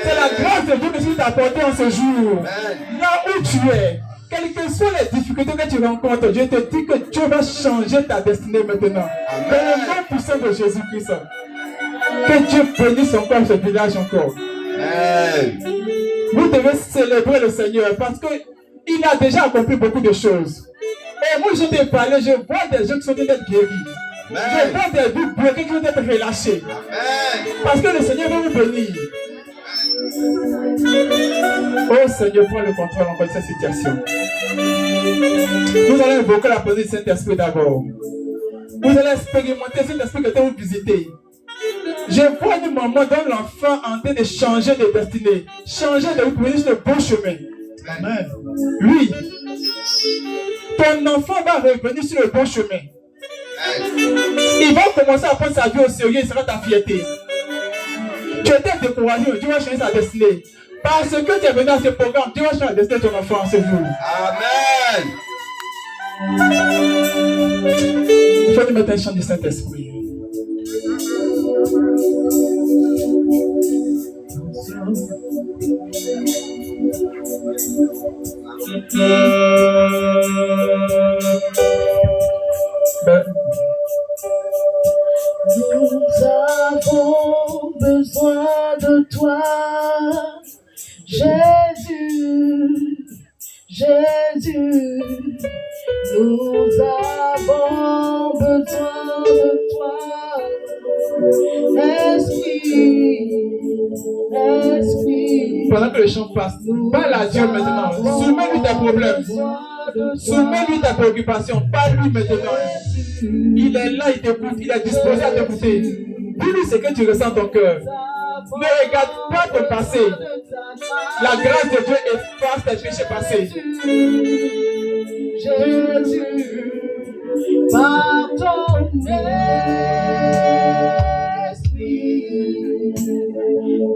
C'est la grâce de Dieu que tu t'as apportée en ce jour. Amen. Là où tu es, quelles que soient les difficultés que tu rencontres, je te dis que Dieu va changer ta destinée maintenant. Amen. Dans le nom puissant de Jésus-Christ. Que Dieu bénisse encore ce village encore. Amen. Vous devez célébrer le Seigneur parce qu'il a déjà accompli beaucoup de choses. Et moi, je t'ai parlé, je vois des gens qui sont d'être guéris. Amen. Je vois des vies bloquées qui vont être relâchées. Amen. Parce que le Seigneur va vous bénir. Oh Seigneur, prends le contrôle encore de cette situation. Nous allons invoquer la présence du Saint-Esprit d'abord. Vous allez expérimenter cet esprit que vous vous visitez. Je vois un moment dont l'enfant est en train de changer de destinée, changer de venir sur le bon chemin. Amen. Oui. Ton enfant va revenir sur le bon chemin. Il va commencer à prendre sa vie au sérieux, il sera ta fierté. Tu étais découragé, Dieu va changer sa destinée. Parce que tu es venu à ce programme, Dieu va changer la destinée de ton enfant ce jour. Amen. Il faut te mettre un chant du Saint-Esprit. Nous avons besoin de toi, Jésus, Jésus. Nous avons besoin de toi, Esprit, Esprit. Pendant que le chant passe, parle à Dieu maintenant. Soumets-lui tes problèmes. Soumets-lui ta préoccupation, pas lui maintenant. Il est là, il t'écoute, il est disposé à t'écouter. Dis-lui ce que tu ressens dans ton cœur. Ne regarde pas ton passé. La grâce de Dieu efface tes péchés passés. Jésus, par ton esprit,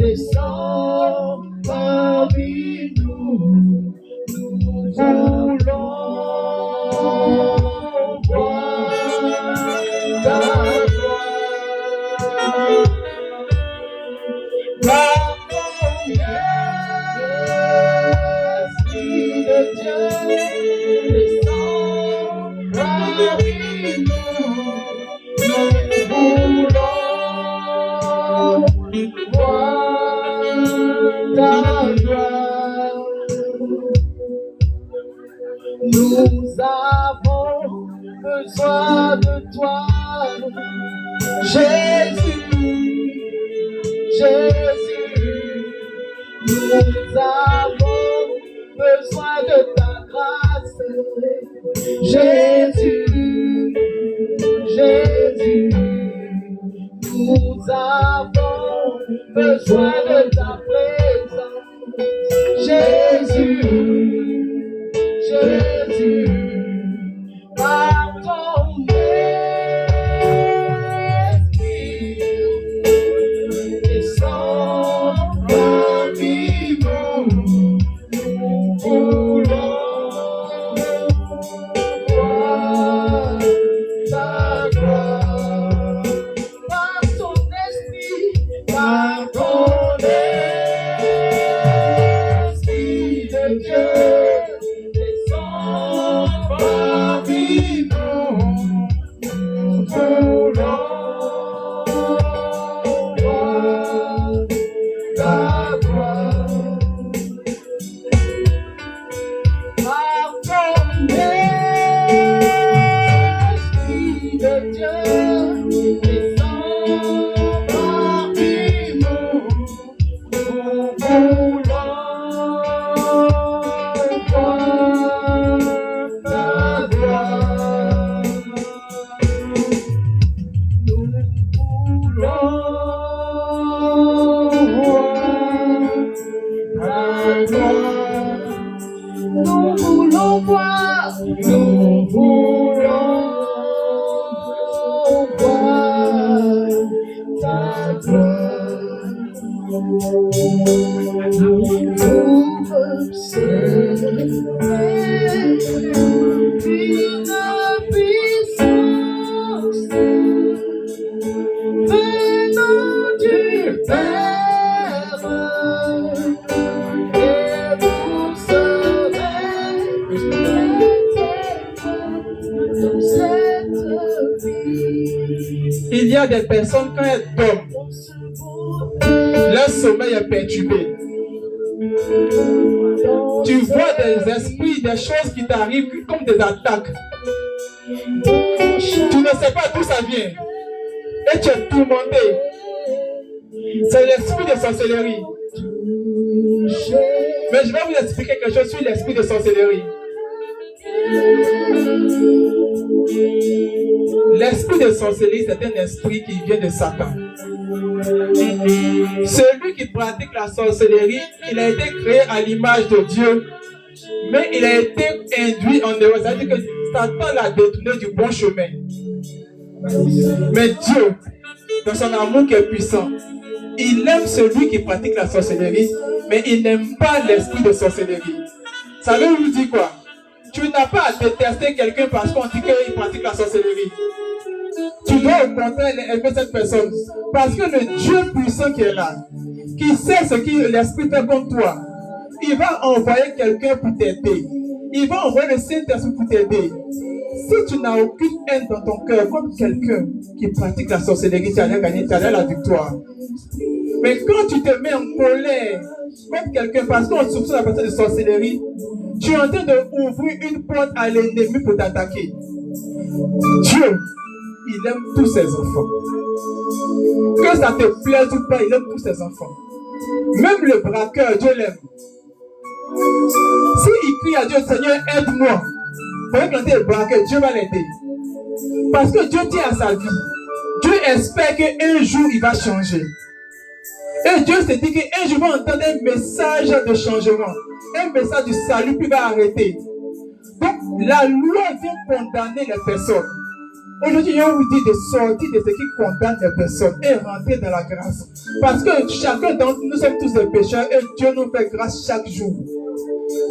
descends parmi nous, nous voulons voir ta gloire. Par ton esprit de Dieu, nous avons besoin de toi, Jésus, Jésus. Nous avons besoin de ta grâce, Jésus, Jésus. Nous avons besoin de ta présence, Jésus. Jésus, par ton esprit, descends parmi nous, nous voulons voir ta gloire. Par ton esprit, par ton esprit de Dieu. Il y a des personnes, quand elles dorment, leur sommeil est perturbé. Tu vois des esprits, des choses qui t'arrivent comme des attaques. Tu ne sais pas d'où ça vient. Et tu es tourmenté. C'est l'esprit de sorcellerie. Mais je vais vous expliquer quelque chose sur l'esprit de sorcellerie. L'esprit de sorcellerie, c'est un esprit qui vient de Satan. Celui qui pratique la sorcellerie, il a été créé à l'image de Dieu, mais il a été induit en erreur. C'est-à-dire que Satan l'a détourné du bon chemin. Mais Dieu, dans son amour qui est puissant, il aime celui qui pratique la sorcellerie, mais il n'aime pas l'esprit de sorcellerie. Ça veut vous dire quoi? Tu n'as pas à détester quelqu'un parce qu'on dit qu'il pratique la sorcellerie. Tu dois au contraire aimer cette personne. Parce que le Dieu puissant qui est là, qui sait ce que l'esprit fait contre toi, il va envoyer quelqu'un pour t'aider. Il va envoyer le Saint-Esprit pour t'aider. Si tu n'as aucune haine dans ton cœur contre quelqu'un qui pratique la sorcellerie, tu allais gagner, tu allais la victoire. Mais quand tu te mets en colère contre quelqu'un parce qu'on soupçonne la personne de sorcellerie, tu es en train d'ouvrir une porte à l'ennemi pour t'attaquer. Dieu, il aime tous ses enfants. Que ça te plaise ou pas, il aime tous ses enfants. Même le braqueur, Dieu l'aime. S'il crie à Dieu, Seigneur, aide-moi, pendant que l'on est braqué, Dieu va l'aider. Parce que Dieu tient à sa vie. Dieu espère qu'un jour il va changer. Et Dieu se dit qu'un jour il va entendre un message de changement, un message de salut qui va arrêter. Donc la loi vient condamner les personnes. Aujourd'hui, je vous dis de sortir de ce qui condamne les personnes et rentrer dans la grâce. Parce que chacun d'entre nous sommes tous des pécheurs et Dieu nous fait grâce chaque jour.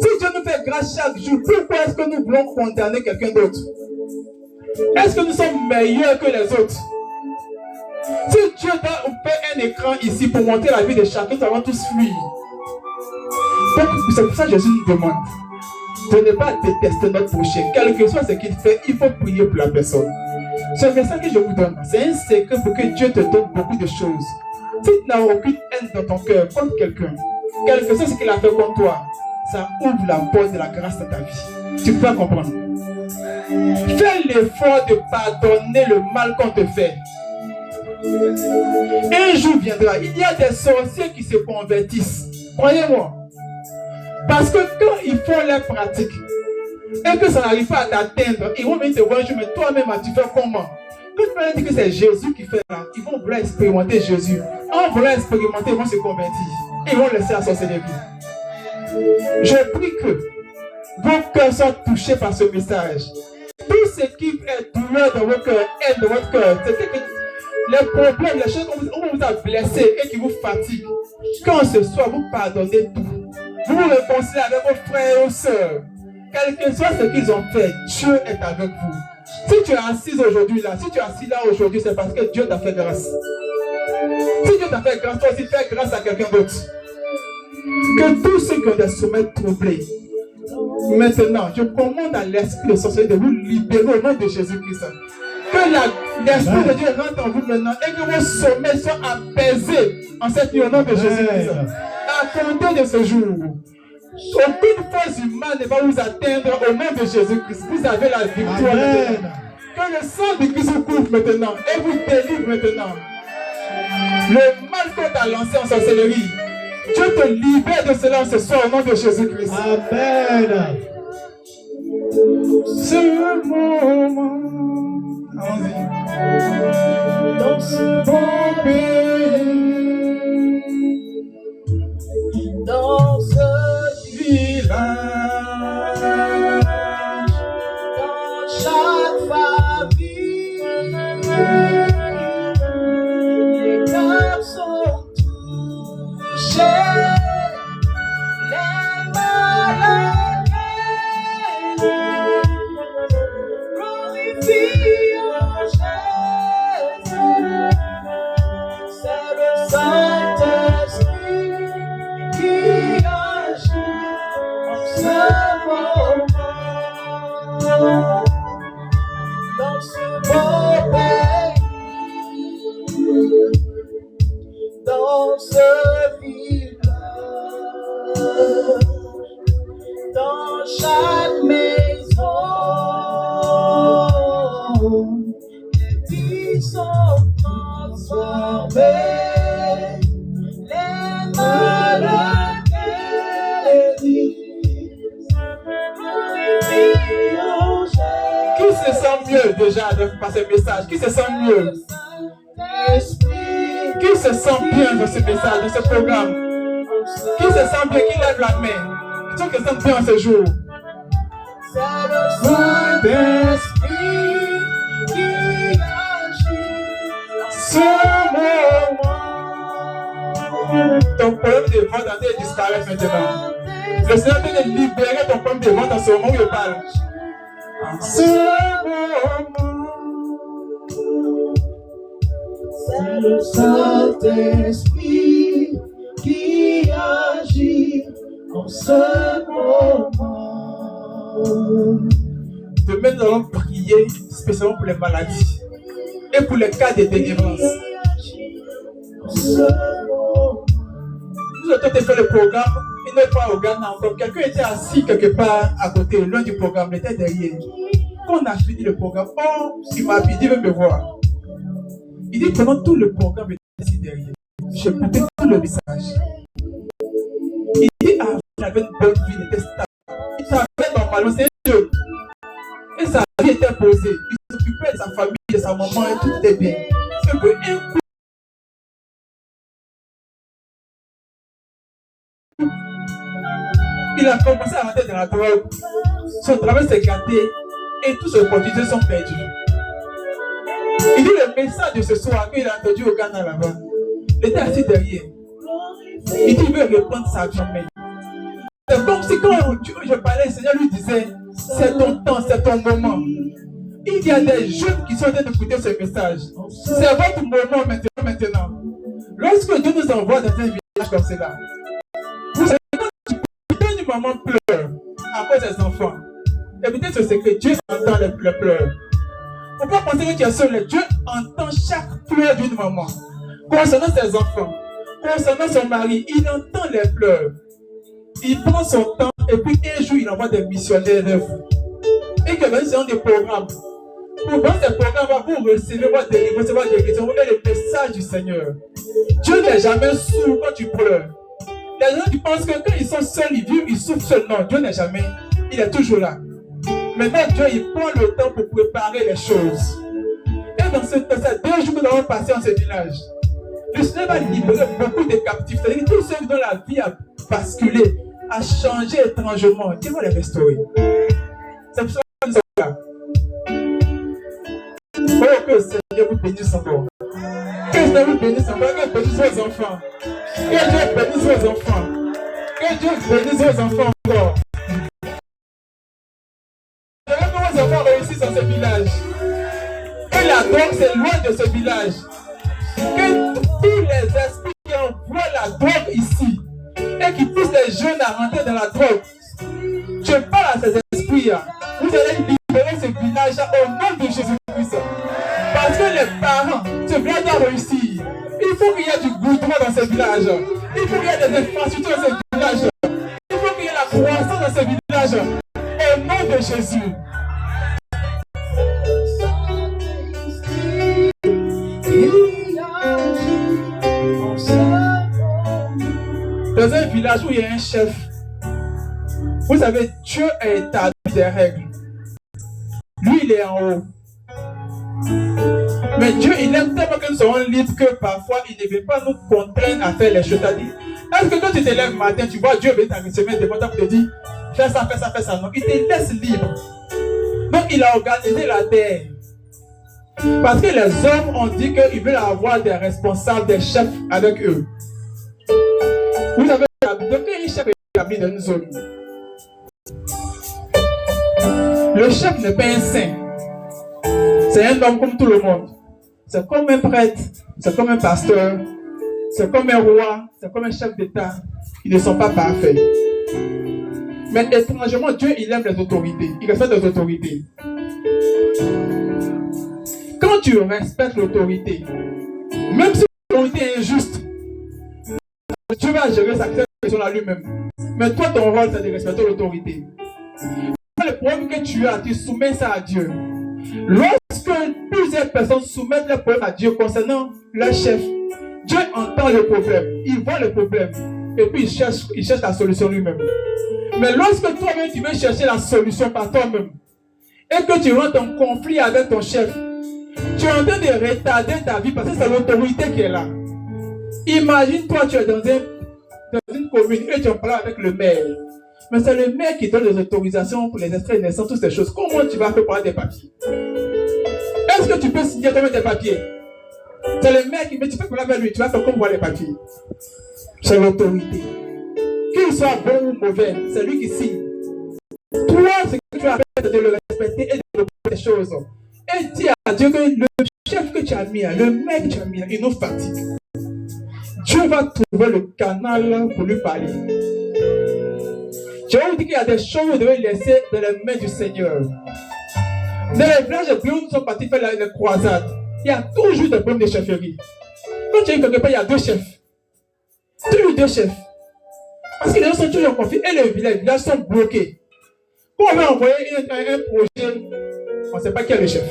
Si Dieu nous fait grâce chaque jour, pourquoi est-ce que nous voulons condamner quelqu'un d'autre? Est-ce que nous sommes meilleurs que les autres? Si Dieu doit faire un écran ici pour montrer la vie de chacun, nous allons tous fuir. Donc, c'est pour ça que Jésus nous demande de ne pas détester notre prochain. Quel que soit ce qu'il fait, il faut prier pour la personne. Ce message que je vous donne, c'est un secret pour que Dieu te donne beaucoup de choses. Si tu n'as aucune haine dans ton cœur contre quelqu'un, quel que soit ce qu'il a fait contre toi, ça ouvre la porte de la grâce dans ta vie. Tu peux comprendre. Fais l'effort de pardonner le mal qu'on te fait. Un jour viendra, il y a des sorciers qui se convertissent. Croyez-moi. Parce que quand ils font leur pratique et que ça n'arrive pas à t'atteindre, ils vont venir te voir un jour, mais toi-même, tu fais comment? Quand tu vas dire que c'est Jésus qui fait là, ils vont vouloir expérimenter Jésus. En voulant expérimenter, ils vont se convertir. Et ils vont laisser la sorcellerie. Je prie que vos cœurs soient touchés par ce message. Tout ce qui est douleur dans vos cœurs, aide dans votre cœur, c'est que les problèmes, les choses qu'on vous a blessés et qui vous fatiguent, quand ce soir vous pardonnez tout, vous vous réconciliez avec vos frères et vos sœurs, quel que soit ce qu'ils ont fait, Dieu est avec vous. Si tu es assis aujourd'hui là, si tu es assis là aujourd'hui, c'est parce que Dieu t'a fait grâce. Si Dieu t'a fait grâce, toi aussi fais grâce à quelqu'un d'autre. Que tous ceux qui ont des sommets troublés, maintenant, je commande à l'esprit de sorcellerie de vous libérer au nom de Jésus-Christ. Que l'esprit de Dieu rentre en vous maintenant et que vos sommets soient apaisés en cette nuit au nom de Jésus-Christ. À compter de ce jour, aucune force humaine ne va vous atteindre au nom de Jésus-Christ. Vous avez la victoire maintenant. Que le sang de Christ vous couvre maintenant et vous délivre maintenant. Le mal qu'on t'a lancé en sorcellerie, Dieu te libère de cela ce soir au nom de Jésus-Christ. Amen. Ce moment, Dans ce beau pays, dans ce village, dans chaque famille, les cœurs sont touchés, les malades glorifient en Jésus. C'est le Saint-Esprit qui agit en ce moment, dans ce beau pays, dans ce village, dans chaque maison, les vies sont transformées, les malades guéris, glorifient en Jésus. qui se sent mieux déjà par ce message? Qui se sent mieux? Qui se sent bien dans ce message, dans ce programme? Qui se sent bien? Qui lève la main? Qui se sent bien ce jour? C'est le Saint-Esprit qui agit Ce moment, ton problème de vente disparaît maintenant. Le Seigneur vient de libérer ton problème de vente en ce moment où il parle. Ce moment, C'est le Saint-Esprit qui agit en ce moment. demain nous allons prier spécialement pour les maladies et pour les cas de délivrance. Nous avons fait le programme, une autre fois au Ghana encore. Quelqu'un était assis quelque part à côté, loin du programme, il était derrière. Quand on a fini le programme, oh, il m'a dit, il veut me voir. Il dit pendant tout le programme, il était assis derrière. J'ai écouté tout le message. Il dit, ah, il avait une bonne vie, il était stable. Il travaillait normalement, c'est un Dieu. vie était posée. Il s'occupait de sa famille, de sa maman et tout était bien. Et puis un coup, il a commencé à rentrer dans la drogue. Son travail s'est gâté et toutes ses opportunités sont perdues. Il dit le message de ce soir qu'il a entendu au Ghana là-bas. Il était assis derrière. Il dit il veut reprendre sa vie en main. C'est comme si quand je parlais, le Seigneur lui disait c'est ton temps, c'est ton moment. Il y a des jeunes qui sont en train d'écouter ce message. C'est votre moment maintenant. Lorsque Dieu nous envoie dans un village comme cela, vous savez, quand une maman pleure à cause des enfants, et peut-être c'est que Dieu entend les pleurs. Il ne faut pas penser que tu es seul. Dieu entend chaque pleur d'une maman. Concernant ses enfants, concernant son mari, il entend les pleurs. Il prend son temps et puis un jour il envoie des missionnaires vers vous. Et que vous avez des programmes. Pour dans ces programmes, vous recevez votre délivrance, recevoir des guérisons, vous avez le message du Seigneur. Dieu n'est jamais sourd quand tu pleures. Les gens qui pensent que quand ils sont seuls, ils vivent, ils souffrent seuls. Non, Dieu n'est jamais. Il est toujours là. Maintenant, Dieu, il prend le temps pour préparer les choses. Et dans ces 2 jours que nous avons passé en ce village, le Seigneur va libérer beaucoup de captifs. C'est-à-dire que tous ceux dont la vie a basculé, a changé étrangement, Dieu va les restaurer. C'est pour ça que nous sommes là. Oh, que le Seigneur vous bénisse encore. Que le Seigneur vous bénisse encore. Que Dieu bénisse vos enfants. Que Dieu bénisse vos enfants. Que Dieu bénisse vos enfants encore. J'aimerais que vos enfants réussissent dans ce village. Que la drogue s'éloigne de ce village. Que tous les esprits qui envoient la drogue ici et qui poussent les jeunes à rentrer dans la drogue, je parle à ces esprits. Vous allez libérer ce village au nom de Jésus-Christ. Parce que les parents, ce village doit réussir. Il faut qu'il y ait du goudron dans ce village. Il faut qu'il y ait des infrastructures dans ce village. Il faut qu'il y ait la croissance dans ce village. Au nom de Jésus. Dans un village où il y a un chef, vous savez, Dieu a établi des règles. Lui, il est en haut. Mais Dieu, il aime tellement que nous soyons libres que parfois, il ne veut pas nous contraindre à faire les choses. C'est-à-dire, est-ce que quand tu te lèves le matin, tu vois Dieu venir dans une semaine devant toi pour te dire, fais ça, fais ça, fais ça. Non, il te laisse libre. Donc, il a organisé la terre. Parce que les hommes ont dit qu'ils veulent avoir des responsables, des chefs avec eux. Vous avez un chef établi dans une zone. Le chef n'est pas un saint. C'est un homme comme tout le monde. C'est comme un prêtre, c'est comme un pasteur, c'est comme un roi, c'est comme un chef d'État. Ils ne sont pas parfaits. Mais étrangement, Dieu, il aime les autorités. Il respecte les autorités. Quand tu respectes l'autorité, même si l'autorité est injuste, Dieu va gérer sa question à lui-même. Mais toi, ton rôle, c'est de respecter l'autorité. Le problème que tu as, tu soumets ça à Dieu. Lorsque plusieurs personnes soumettent le problème à Dieu concernant leur chef, Dieu entend le problème, il voit le problème, et puis il cherche la solution lui-même. Mais lorsque toi-même tu veux chercher la solution par toi-même, et que tu rentres en conflit avec ton chef, tu es en train de retarder ta vie parce que c'est l'autorité qui est là. Imagine-toi, tu es dans une commune et tu en parles avec le maire. Mais c'est le maire qui donne les autorisations pour les extraits de naissance, toutes ces choses. Comment tu vas faire pour avoir des papiers? Est-ce que tu peux signer toi-même des papiers? C'est le maire qui me dit, tu peux parler avec lui, tu vas faire comme voir les papiers. C'est l'autorité. Qu'il soit bon ou mauvais, c'est lui qui signe. Toi, ce que tu as fait, c'est de le respecter et de le faire des choses. Et dis à Dieu que le chef que tu as mis là, le maire que tu as mis là, il nous fatigue. Dieu va trouver le canal pour lui parler. Je vais vous dire qu'il y a des choses que vous devez laisser dans les mains du Seigneur. Dans les villages où nous sommes partis faire les croisades, il y a toujours des problèmes de chefferie. Quand tu es quelque part, il y a 2 chefs. Toujours 2 chefs. Parce que les gens sont toujours en conflit et les villages sont bloqués. Quand on va envoyer un projet, on ne sait pas qui est le chef.